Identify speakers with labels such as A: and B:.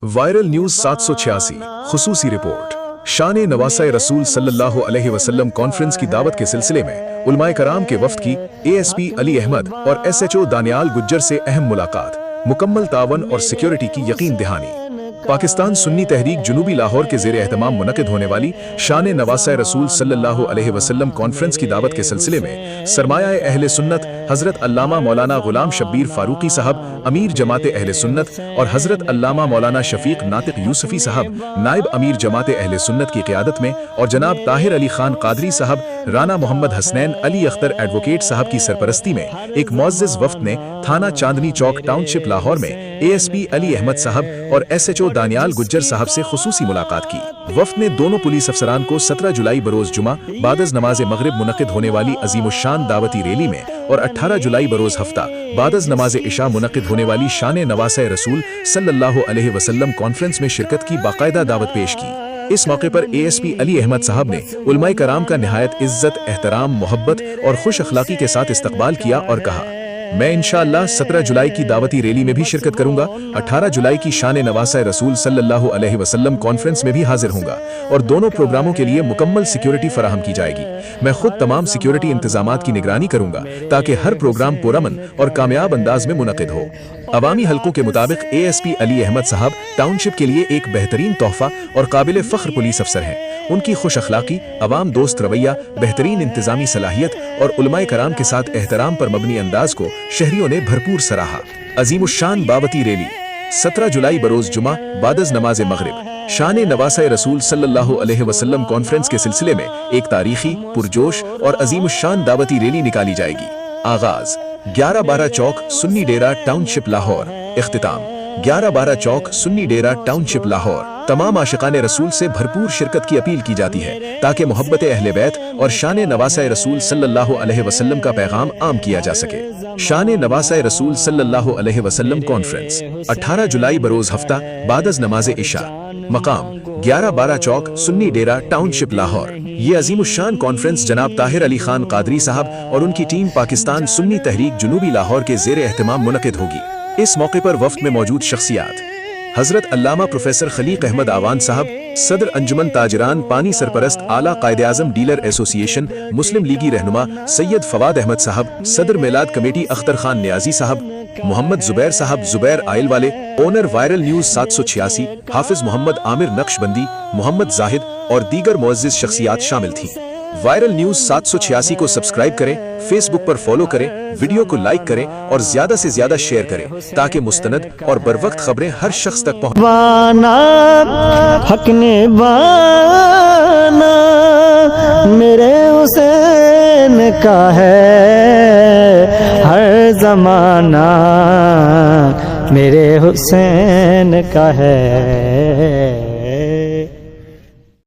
A: Viral news 786 खुसूसी report. शान नवासा रसूल सल्लल्लाहु अलैहि वसल्लम कॉन्फ्रेंस की दावत के सिलसिले में उलमाए कराम के वफ्द की ASP अली अहमद और SHO दानियाल गुज्जर से अहम मुलाकात, मुकम्मल तावन और सिक्योरिटी की यकीन दहानी। पाकिस्तान सुन्नी तहरीक जुनूबी लाहौर के ज़ेरे एहतमाम मुनक़िद होने वाली शान नवासा रसूल सल्लल्लाहु अलैहि वसल्लम कॉन्फ्रेंस की दावत के सिलसिले में सरमाया अहले सुन्नत हज़रत अल्लामा मौलाना गुलाम शब्बीर फारूकी साहब अमीर जमात अहले सुन्नत और हज़रत अल्लामा मौलाना शफीक नातिक यूसुफी साहब नायब अमीर जमात अहले सुन्नत की क़ियादत में और जनाब ताहिर अली खान कादरी साहब राना मोहम्मद हसनैन अली अख्तर एडवोकेट साहब की सरपरस्ती में एक मुअज़्ज़ज़ वफ़द ने थाना चांदनी चौक टाउनशिप लाहौर में ASP अली अहमद साहब और SHO दानियाल गुज्जर साहब से खुसूसी मुलाकात की। वफ़द ने दोनों पुलिस अफसरान को 17 जुलाई बरोज़ जुमा बादज़ नमाज मगरिब मुनक़िद होने वाली अज़ीमुश्शान दावती रैली में और 18 जुलाई बरोज़ हफ्ता बादज़ नमाज इशा मुनक़िद होने वाली शान नवासा रसूल सल्लल्लाहु अलैहि वसल्लम कॉन्फ्रेंस में शिरकत की बाकायदा दावत पेश की। इस मौके पर ASP अली अहमद साहब ने उलमाए कराम का निहायत इज्जत, एहतराम, मोहब्बत और खुश अखलाकी के साथ इस्तकबाल किया और कहा, मैं इंशाअल्लाह 17 जुलाई की दावती रैली में भी शिरकत करूंगा, 18 जुलाई की शान नवासा रसूल सल्लल्लाहु अलैहि वसल्लम कॉन्फ्रेंस में भी हाजिर होऊंगा और दोनों प्रोग्रामों के लिए मुकम्मल सिक्योरिटी फराहम की जाएगी। मैं खुद तमाम सिक्योरिटी इंतजामात की निगरानी करूंगा ताकि हर प्रोग्राम पुरअमन और कामयाब अंदाज में मुनक़िद हो। अवामी हलकों के मुताबिक ASP अली अहमद साहब टाउनशिप के लिए एक बेहतरीन तोहफा और काबिल फ़ख्र पुलिस अफसर हैं। उनकी खुश अखलाकी, अवाम दोस्त रवैया, बेहतरीन इंतजामी सलाहियत और उलमाए कराम के साथ एहतराम पर मबनी अंदाज को शहरियों ने भरपूर सराहा। अज़ीमुश्शान बावती रैली 17 जुलाई बरोज़ जुमा बादज़ नमाज मगरिब शान नवासा रसूल सल्लल्लाहु अलैहि वसल्लम कॉन्फ्रेंस के सिलसिले में एक तारीखी, पुरजोश और अज़ीमुश्शान दावती रैली निकाली जाएगी। आगाज 11-12 चौक सुन्नी डेरा टाउनशिप लाहौर, इख्तिताम 11-12 चौक सुन्नी डेरा टाउनशिप लाहौर। तमाम आशिकान रसूल से भरपूर शिरकत की अपील की जाती है ताकि मोहब्बत अहले बैत और शान नवासा रसूल सल्लल्लाहु अलैहि वसल्लम का पैगाम आम किया जा सके। शान नवासा रसूल सल्लल्लाहु अलैहि वसल्लम कॉन्फ्रेंस 18 जुलाई बरोज़ हफ्ता बादज़ नमाज इशा, मकाम 11-12 चौक सुन्नी डेरा टाउनशिप लाहौर। ये अज़ीमुश्शान कॉन्फ्रेंस जनाब ताहिर अली खान कादरी साहब और उनकी टीम पाकिस्तान सुन्नी तहरीक जुनूबी लाहौर के ज़ेरे एहतमाम मुनक़िद होगी। इस मौके पर वफ़द में मौजूद शख्सियात हज़रत अल्लामा प्रोफेसर खलीक अहमद आवान साहब, सदर अंजुमन ताजरान पानी सरपरस्त आला कायदे-आज़म डीलर एसोसिएशन मुस्लिम लीगी रहनुमा सैयद फवाद अहमद साहब, सदर मिलाद कमेटी अख्तर खान नियाजी साहब, मोहम्मद जुबैर साहब जुबैर आयल वाले, ओनर वायरल न्यूज 786 हाफिज मोहम्मद आमिर नक्शबंदी, मोहम्मद जाहिद और दीगर मुअज़्ज़िज़ शख्सियात शामिल थीं। वायरल न्यूज 786 को सब्सक्राइब करें, फेसबुक पर फॉलो करें, वीडियो को लाइक करें और ज्यादा से ज्यादा शेयर करें ताकि मुस्तनद और बरवक्त खबरें हर शख्स तक पहुंच।
B: हक ने बाना मेरे हुसैन का है हर जमाना, मेरे हुसैन का है।